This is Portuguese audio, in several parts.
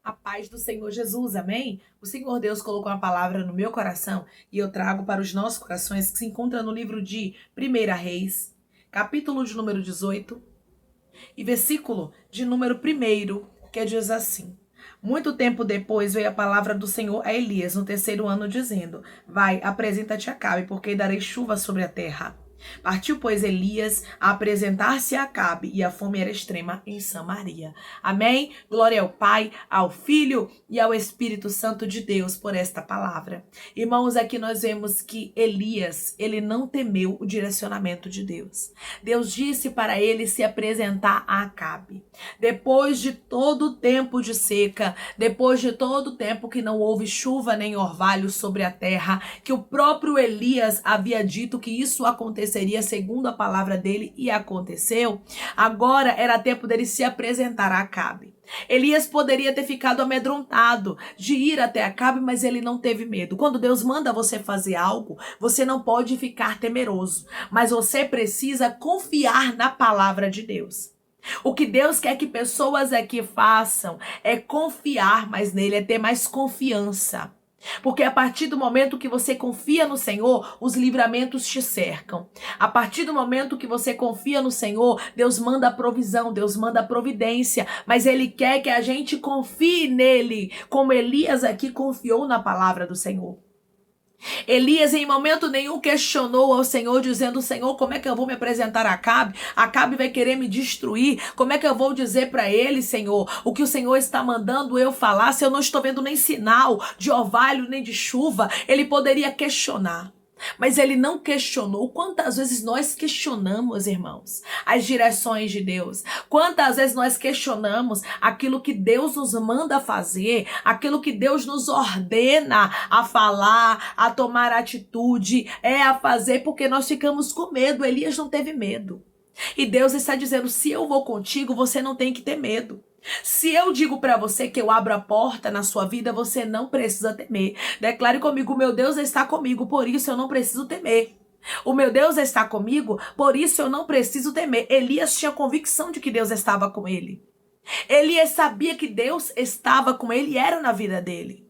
A paz do Senhor Jesus, amém? O Senhor Deus colocou uma palavra no meu coração e eu trago para os nossos corações, que se encontra no livro de 1 Reis, capítulo de número 18 e versículo de número 1, que diz assim: Muito tempo depois veio a palavra do Senhor a Elias no 3º ano, dizendo: Vai, apresenta-te a Acabe, porque darei chuva sobre a terra. Partiu, pois, Elias a apresentar-se a Acabe, e a fome era extrema em Samaria. Amém? Glória ao Pai, ao Filho e ao Espírito Santo de Deus por esta palavra. Irmãos, aqui nós vemos que Elias, ele não temeu o direcionamento de Deus. Deus disse para ele se apresentar a Acabe. Depois de todo o tempo de seca, depois de todo o tempo que não houve chuva nem orvalho sobre a terra, que o próprio Elias havia dito que isso aconteceria segundo a palavra dele, e aconteceu. Agora era tempo dele se apresentar a Acabe. Elias poderia ter ficado amedrontado de ir até Acabe, mas ele não teve medo. Quando Deus manda você fazer algo, você não pode ficar temeroso, mas você precisa confiar na palavra de Deus. O que Deus quer que pessoas aqui façam é confiar mais nele, é ter mais confiança. Porque a partir do momento que você confia no Senhor, os livramentos te cercam. A partir do momento que você confia no Senhor, Deus manda a provisão, Deus manda a providência. Mas Ele quer que a gente confie nele, como Elias aqui confiou na palavra do Senhor. Elias em momento nenhum questionou ao Senhor, dizendo: Senhor, como é que eu vou me apresentar a Acabe? Acabe vai querer me destruir. Como é que eu vou dizer para ele, Senhor, o que o Senhor está mandando eu falar, se eu não estou vendo nem sinal de orvalho, nem de chuva? Ele poderia questionar, mas ele não questionou. Quantas vezes nós questionamos, irmãos, as direções de Deus? Quantas vezes nós questionamos aquilo que Deus nos manda fazer, aquilo que Deus nos ordena a falar, a tomar atitude, a fazer, porque nós ficamos com medo. Elias não teve medo. E Deus está dizendo: se eu vou contigo, você não tem que ter medo. Se eu digo para você que eu abro a porta na sua vida, você não precisa temer. Declare comigo: o meu Deus está comigo, por isso eu não preciso temer. O meu Deus está comigo, por isso eu não preciso temer. Elias tinha convicção de que Deus estava com ele. Elias sabia que Deus estava com ele e era na vida dele.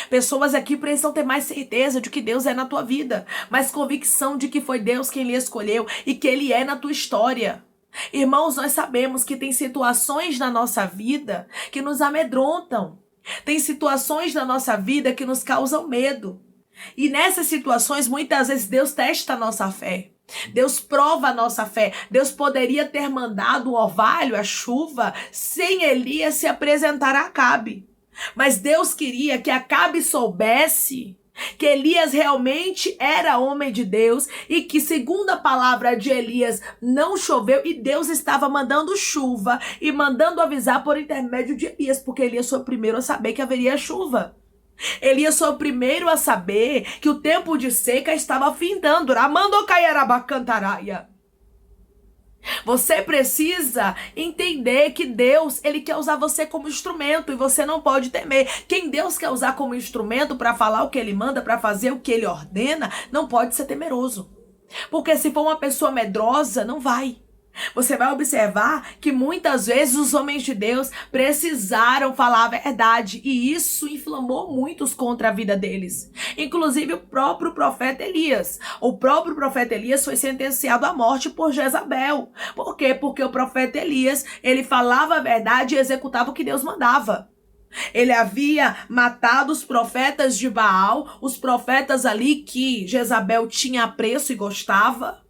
Pessoas aqui precisam ter mais certeza de que Deus é na tua vida, mais convicção de que foi Deus quem lhe escolheu e que Ele é na tua história. Irmãos, nós sabemos que tem situações na nossa vida que nos amedrontam. Tem situações na nossa vida que nos causam medo. E nessas situações, muitas vezes, Deus testa a nossa fé. Deus prova a nossa fé. Deus poderia ter mandado o orvalho, a chuva, sem Elias se apresentar a Acabe. Mas Deus queria que Acabe soubesse que Elias realmente era homem de Deus e que, segundo a palavra de Elias, não choveu e Deus estava mandando chuva e mandando avisar por intermédio de Elias, porque Elias foi o primeiro a saber que haveria chuva. Elias foi o primeiro a saber que o tempo de seca estava findando. Ramandocaiarabacantaraia. Você precisa entender que Deus, Ele quer usar você como instrumento e você não pode temer. Quem Deus quer usar como instrumento para falar o que Ele manda, para fazer o que Ele ordena, não pode ser temeroso. Porque se for uma pessoa medrosa, não vai. Você vai observar que muitas vezes os homens de Deus precisaram falar a verdade e isso inflamou muitos contra a vida deles. Inclusive o próprio profeta Elias. O próprio profeta Elias foi sentenciado à morte por Jezabel. Por quê? Porque o profeta Elias, ele falava a verdade e executava o que Deus mandava. Ele havia matado os profetas de Baal, os profetas ali que Jezabel tinha apreço e gostava.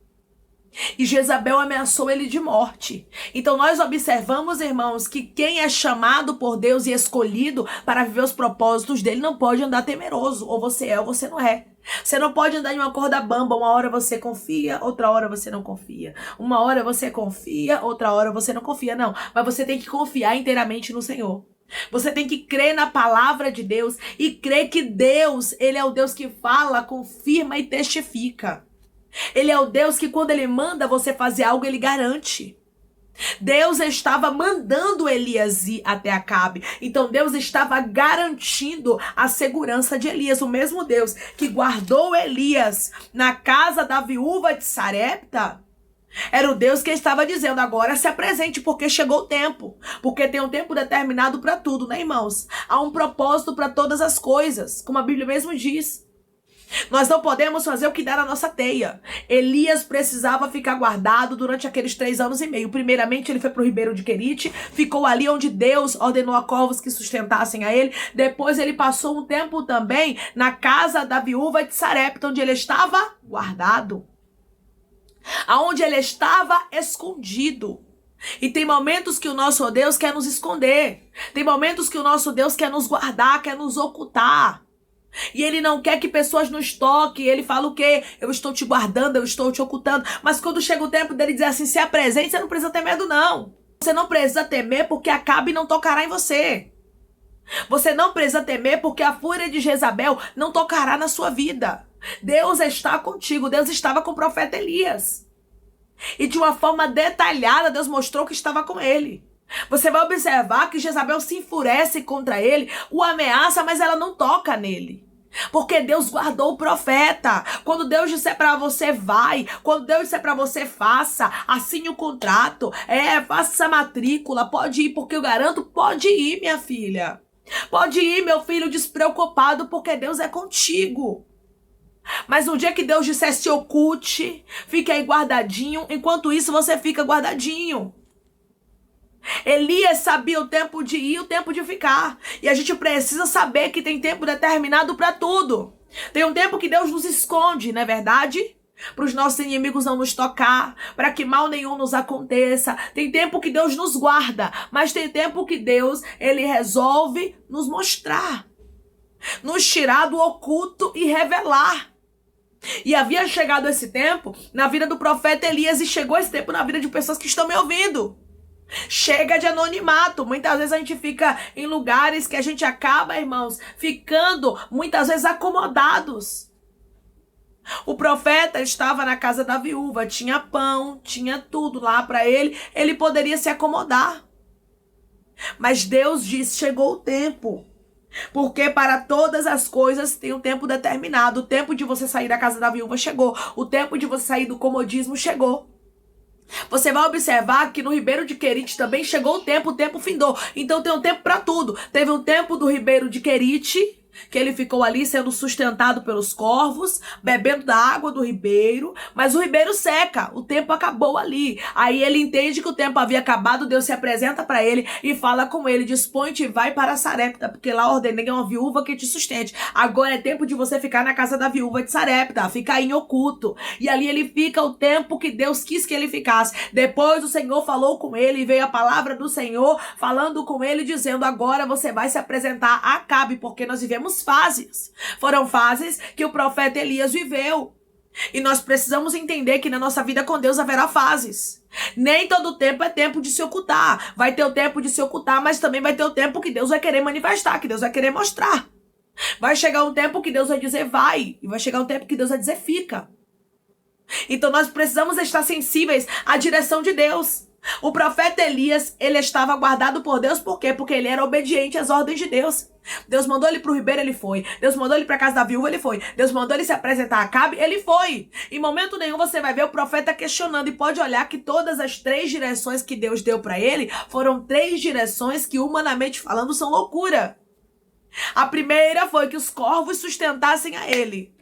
E Jezabel ameaçou ele de morte. Então nós observamos, irmãos, que quem é chamado por Deus e escolhido para viver os propósitos dele não pode andar temeroso. Ou você é ou você não é. Você não pode andar em uma corda bamba. Uma hora você confia, outra hora você não confia. Uma hora você confia, outra hora você não confia. Não, mas você tem que confiar inteiramente no Senhor. Você tem que crer na palavra de Deus e crer que Deus, Ele é o Deus que fala, confirma e testifica. Ele é o Deus que quando Ele manda você fazer algo, Ele garante. Deus estava mandando Elias ir até Acabe. Então Deus estava garantindo a segurança de Elias. O mesmo Deus que guardou Elias na casa da viúva de Sarepta, Era o Deus que estava dizendo, agora se apresente, porque chegou o tempo. Porque tem um tempo determinado para tudo, né, irmãos? Há um propósito para todas as coisas, como a Bíblia mesmo diz. Nós não podemos fazer o que dá na nossa teia. Elias precisava ficar guardado durante aqueles 3 anos e meio. Primeiramente, ele foi para o ribeiro de Querite, ficou ali onde Deus ordenou a corvos que sustentassem a ele. Depois, ele passou um tempo também na casa da viúva de Sarepta, onde ele estava guardado. Aonde ele estava escondido. E tem momentos que o nosso Deus quer nos esconder. Tem momentos que o nosso Deus quer nos guardar, quer nos ocultar. E ele não quer que pessoas nos toquem. Ele fala o quê? Eu estou te guardando, eu estou te ocultando. Mas quando chega o tempo dele dizer assim, se apresente, você não precisa ter medo, não. Você não precisa temer porque Acabe não tocará em você. Você não precisa temer porque a fúria de Jezabel não tocará na sua vida. Deus está contigo. Deus estava com o profeta Elias. E de uma forma detalhada, Deus mostrou que estava com ele. Você vai observar que Jezabel se enfurece contra ele, o ameaça, mas ela não toca nele. Porque Deus guardou o profeta. Quando Deus disser para você, vai. Quando Deus disser para você, faça. Assine o contrato. Faça a matrícula. Pode ir, porque eu garanto, pode ir, minha filha. Pode ir, meu filho, despreocupado, porque Deus é contigo. Mas no dia que Deus disser, se oculte, fique aí guardadinho. Enquanto isso, você fica guardadinho. Elias sabia o tempo de ir e o tempo de ficar. E a gente precisa saber que tem tempo determinado para tudo. Tem um tempo que Deus nos esconde, não é verdade? Para os nossos inimigos não nos tocar, para que mal nenhum nos aconteça. Tem tempo que Deus nos guarda, mas tem tempo que Deus, ele resolve nos mostrar. Nos tirar do oculto e revelar. E havia chegado esse tempo na vida do profeta Elias e chegou esse tempo na vida de pessoas que estão me ouvindo. Chega de anonimato. Muitas vezes a gente fica em lugares que a gente acaba, irmãos, ficando muitas vezes acomodados. O profeta estava na casa da viúva, tinha pão, tinha tudo lá para ele, ele poderia se acomodar. Mas Deus diz, chegou o tempo. Porque para todas as coisas tem um tempo determinado. O tempo de você sair da casa da viúva chegou. O tempo de você sair do comodismo chegou. Você vai observar que no ribeiro de Querite também chegou o tempo findou. Então tem um tempo para tudo. Teve um tempo do ribeiro de Querite, que ele ficou ali sendo sustentado pelos corvos, bebendo da água do ribeiro, mas o ribeiro seca, o tempo acabou ali. Aí ele entende que o tempo havia acabado, Deus se apresenta para ele e fala com ele, dispõe-te e vai para Sarepta, porque lá ordenei a uma viúva que te sustente. Agora é tempo de você ficar na casa da viúva de Sarepta, fica aí em oculto. E ali ele fica o tempo que Deus quis que ele ficasse. Depois o Senhor falou com ele e veio a palavra do Senhor falando com ele, dizendo, agora você vai se apresentar a Acabe, porque nós vivemos fases. Foram fases que o profeta Elias viveu. E nós precisamos entender que na nossa vida com Deus haverá fases. Nem todo tempo é tempo de se ocultar. Vai ter o tempo de se ocultar, mas também vai ter o tempo que Deus vai querer manifestar, que Deus vai querer mostrar. Vai chegar um tempo que Deus vai dizer vai, e vai chegar um tempo que Deus vai dizer fica. Então nós precisamos estar sensíveis à direção de Deus. O profeta Elias, ele estava guardado por Deus, por quê? Porque ele era obediente às ordens de Deus. Deus mandou ele para o ribeiro, ele foi. Deus mandou ele para a casa da viúva, ele foi. Deus mandou ele se apresentar a Acabe, ele foi. Em momento nenhum você vai ver o profeta questionando, e pode olhar que todas as 3 direções que Deus deu para ele foram 3 direções que, humanamente falando, são loucura. A primeira foi que os corvos sustentassem a ele.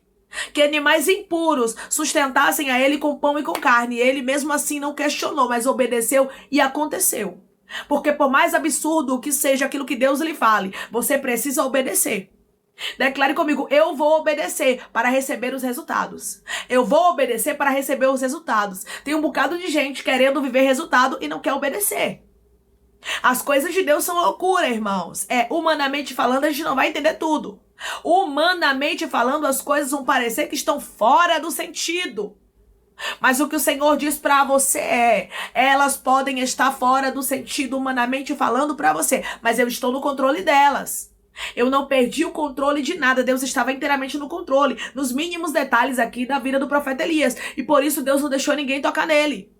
Que animais impuros sustentassem a ele com pão e com carne. E ele mesmo assim não questionou, mas obedeceu e aconteceu. Porque por mais absurdo que seja aquilo que Deus lhe fale, você precisa obedecer. Declare comigo, eu vou obedecer para receber os resultados. Eu vou obedecer para receber os resultados. Tem um bocado de gente querendo viver resultado e não quer obedecer. As coisas de Deus são loucura, irmãos. Humanamente falando, a gente não vai entender tudo. Humanamente falando, as coisas vão parecer que estão fora do sentido. Mas o que o Senhor diz para você elas podem estar fora do sentido humanamente falando para você, mas eu estou no controle delas. Eu não perdi o controle de nada, Deus estava inteiramente no controle, nos mínimos detalhes aqui da vida do profeta Elias, e por isso Deus não deixou ninguém tocar nele.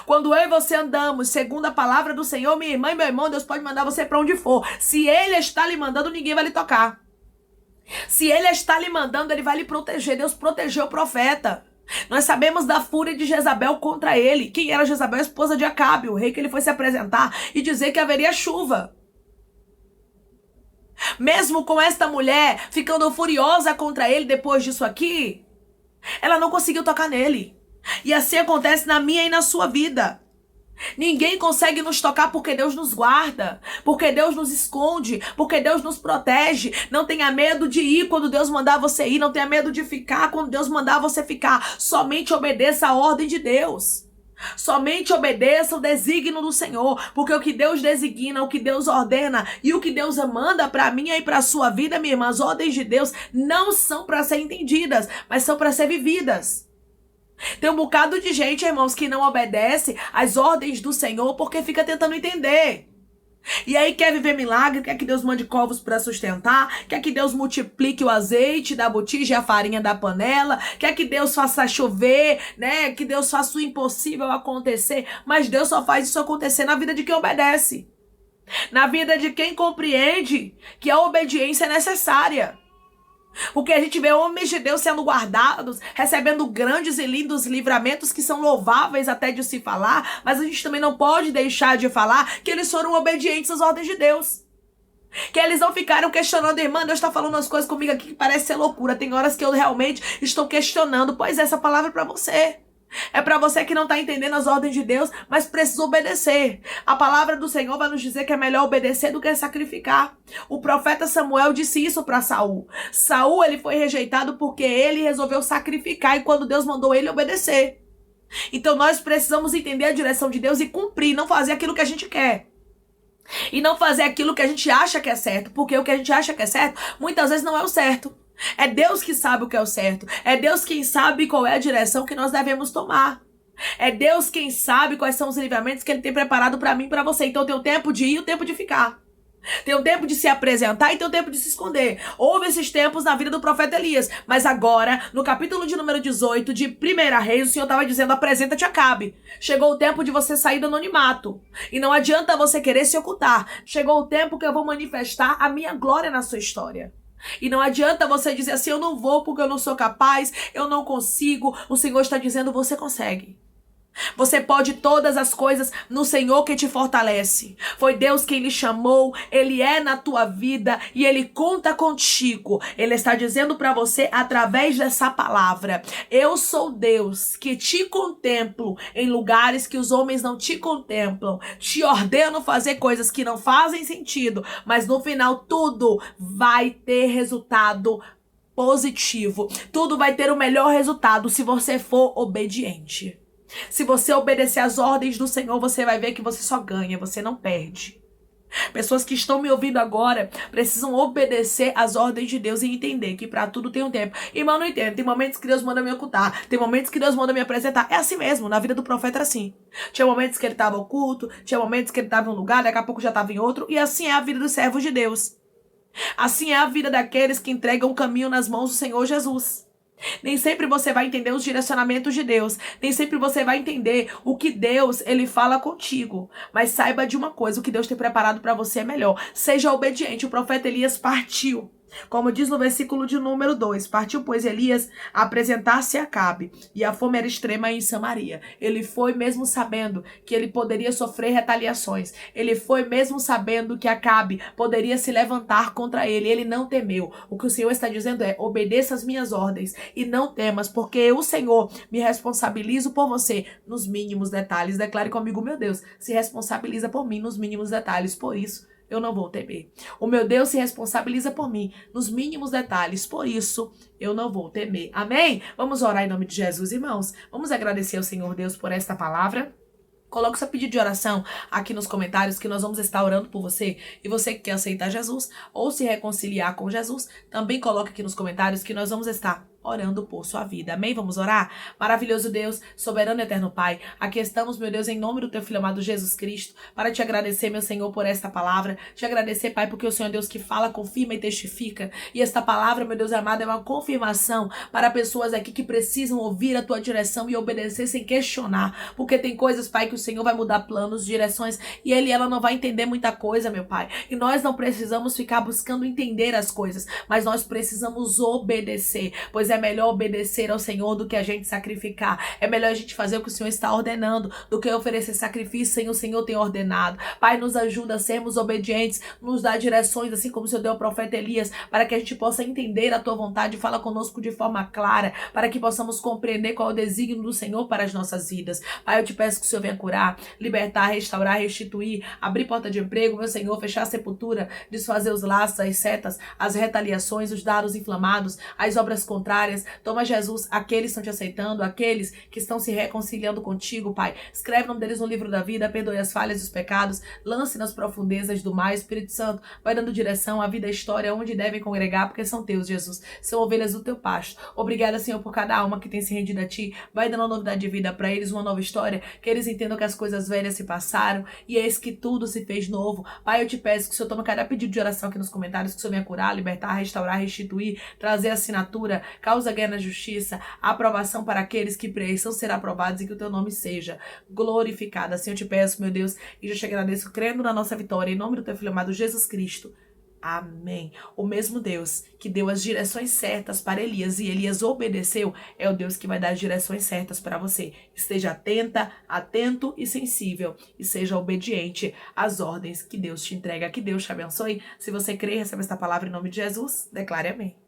Quando eu e você andamos segundo a palavra do Senhor, minha irmã e meu irmão, Deus pode mandar você para onde for. Se Ele está lhe mandando, ninguém vai lhe tocar. Se Ele está lhe mandando, Ele vai lhe proteger. Deus protegeu o profeta. Nós sabemos da fúria de Jezabel contra ele. Quem era Jezabel? A esposa de Acabe, o rei que ele foi se apresentar e dizer que haveria chuva. Mesmo com esta mulher ficando furiosa contra ele depois disso aqui, ela não conseguiu tocar nele. E assim acontece na minha e na sua vida. Ninguém consegue nos tocar porque Deus nos guarda, porque Deus nos esconde, porque Deus nos protege. Não tenha medo de ir quando Deus mandar você ir, não tenha medo de ficar quando Deus mandar você ficar. Somente obedeça a ordem de Deus. Somente obedeça o desígnio do Senhor, porque o que Deus designa, o que Deus ordena e o que Deus manda para mim e para a sua vida, minha irmã, as ordens de Deus não são para ser entendidas, mas são para ser vividas. Tem um bocado de gente, irmãos, que não obedece às ordens do Senhor porque fica tentando entender. E aí quer viver milagre, quer que Deus mande covos para sustentar, quer que Deus multiplique o azeite da botija e a farinha da panela, quer que Deus faça chover, né? Que Deus faça o impossível acontecer. Mas Deus só faz isso acontecer na vida de quem obedece. Na vida de quem compreende que a obediência é necessária. Porque a gente vê homens de Deus sendo guardados, recebendo grandes e lindos livramentos que são louváveis até de se falar, mas a gente também não pode deixar de falar que eles foram obedientes às ordens de Deus. Que eles não ficaram questionando, irmã, Deus está falando umas coisas comigo aqui que parece ser loucura. Tem horas que eu realmente estou questionando. Pois essa palavra é para você. É para você que não está entendendo as ordens de Deus, mas precisa obedecer. A palavra do Senhor vai nos dizer que é melhor obedecer do que sacrificar. O profeta Samuel disse isso para Saul. Saul, ele foi rejeitado porque ele resolveu sacrificar e quando Deus mandou ele obedecer. Então nós precisamos entender a direção de Deus e cumprir, não fazer aquilo que a gente quer. E não fazer aquilo que a gente acha que é certo, porque o que a gente acha que é certo, muitas vezes não é o certo. É Deus que sabe o que é o certo. É Deus quem sabe qual é a direção que nós devemos tomar. É Deus quem sabe quais são os livramentos que Ele tem preparado para mim e para você. Então tem o tempo de ir e o tempo de ficar. Tem o tempo de se apresentar e tem o tempo de se esconder. Houve esses tempos na vida do profeta Elias. Mas agora, no capítulo de número 18 de 1 Reis, o Senhor estava dizendo, apresenta-te a Acabe. Chegou o tempo de você sair do anonimato. E não adianta você querer se ocultar. Chegou o tempo que eu vou manifestar a minha glória na sua história. E não adianta você dizer assim, eu não vou porque eu não sou capaz, eu não consigo. O Senhor está dizendo, você consegue. Você pode todas as coisas no Senhor que te fortalece. Foi Deus quem lhe chamou, Ele é na tua vida e Ele conta contigo. Ele está dizendo para você através dessa palavra, eu sou Deus que te contemplo em lugares que os homens não te contemplam. Te ordeno fazer coisas que não fazem sentido, mas no final tudo vai ter resultado positivo. Tudo vai ter o melhor resultado se você for obediente. Se você obedecer às ordens do Senhor, você vai ver que você só ganha, você não perde. Pessoas que estão me ouvindo agora precisam obedecer às ordens de Deus e entender que para tudo tem um tempo. Irmão, não entendo. Tem momentos que Deus manda me ocultar, tem momentos que Deus manda me apresentar. É assim mesmo, na vida do profeta era assim. Tinha momentos que ele estava oculto, tinha momentos que ele estava em um lugar, daqui a pouco já estava em outro. E assim é a vida dos servos de Deus. Assim é a vida daqueles que entregam o caminho nas mãos do Senhor Jesus. Nem sempre você vai entender os direcionamentos de Deus. Nem sempre você vai entender o que Deus, Ele fala contigo. Mas saiba de uma coisa, o que Deus tem preparado para você é melhor. Seja obediente. O profeta Elias partiu. Como diz no versículo de número 2, partiu, pois, Elias a apresentar-se a Acabe, e a fome era extrema em Samaria. Ele foi mesmo sabendo que ele poderia sofrer retaliações. Ele foi mesmo sabendo que Acabe poderia se levantar contra ele. Ele não temeu. O que o Senhor está dizendo é, obedeça as minhas ordens e não temas, porque o Senhor me responsabilizo por você nos mínimos detalhes. Declare comigo, meu Deus, se responsabiliza por mim nos mínimos detalhes. Por isso, eu não vou temer. O meu Deus se responsabiliza por mim nos mínimos detalhes. Por isso, eu não vou temer. Amém? Vamos orar em nome de Jesus, irmãos. Vamos agradecer ao Senhor Deus por esta palavra. Coloque seu pedido de oração aqui nos comentários que nós vamos estar orando por você. E você que quer aceitar Jesus ou se reconciliar com Jesus, também coloque aqui nos comentários que nós vamos estar orando por sua vida. Amém? Vamos orar? Maravilhoso Deus, soberano e eterno Pai, aqui estamos, meu Deus, em nome do teu Filho amado Jesus Cristo, para te agradecer, meu Senhor, por esta palavra. Te agradecer, Pai, porque o Senhor é Deus que fala, confirma e testifica. E esta palavra, meu Deus amado, é uma confirmação para pessoas aqui que precisam ouvir a tua direção e obedecer sem questionar. Porque tem coisas, Pai, que o Senhor vai mudar planos, direções, e ela não vai entender muita coisa, meu Pai. E nós não precisamos ficar buscando entender as coisas, mas nós precisamos obedecer, pois é é melhor obedecer ao Senhor do que a gente sacrificar. É melhor a gente fazer o que o Senhor está ordenando do que oferecer sacrifício sem o Senhor ter ordenado. Pai, nos ajuda a sermos obedientes, nos dá direções, assim como o Senhor deu ao profeta Elias, para que a gente possa entender a tua vontade. Fala conosco de forma clara, para que possamos compreender qual é o desígnio do Senhor para as nossas vidas. Pai, eu te peço que o Senhor venha curar, libertar, restaurar, restituir, abrir porta de emprego, meu Senhor, fechar a sepultura, desfazer os laços, as setas, as retaliações, os dardos inflamados, as obras contrárias. Toma, Jesus, aqueles que estão te aceitando, aqueles que estão se reconciliando contigo, Pai. Escreve o nome deles no livro da vida, perdoe as falhas e os pecados, lance nas profundezas do mar. Espírito Santo, vai dando direção à vida, à história, onde devem congregar, porque são teus, Jesus. São ovelhas do teu pasto. Obrigada, Senhor, por cada alma que tem se rendido a ti. Vai dando uma novidade de vida para eles, uma nova história, que eles entendam que as coisas velhas se passaram e eis que tudo se fez novo. Pai, eu te peço que o Senhor tome cada pedido de oração aqui nos comentários, que o Senhor venha curar, libertar, restaurar, restituir, trazer assinatura, causa guerra na justiça, aprovação para aqueles que precisam ser aprovados e que o teu nome seja glorificado. Assim eu te peço, meu Deus, e já te agradeço crendo na nossa vitória, em nome do teu Filho amado Jesus Cristo. Amém. O mesmo Deus que deu as direções certas para Elias e Elias obedeceu, é o Deus que vai dar as direções certas para você. Esteja atenta, atento e sensível e seja obediente às ordens que Deus te entrega. Que Deus te abençoe. Se você crê e recebe esta palavra em nome de Jesus, declare amém.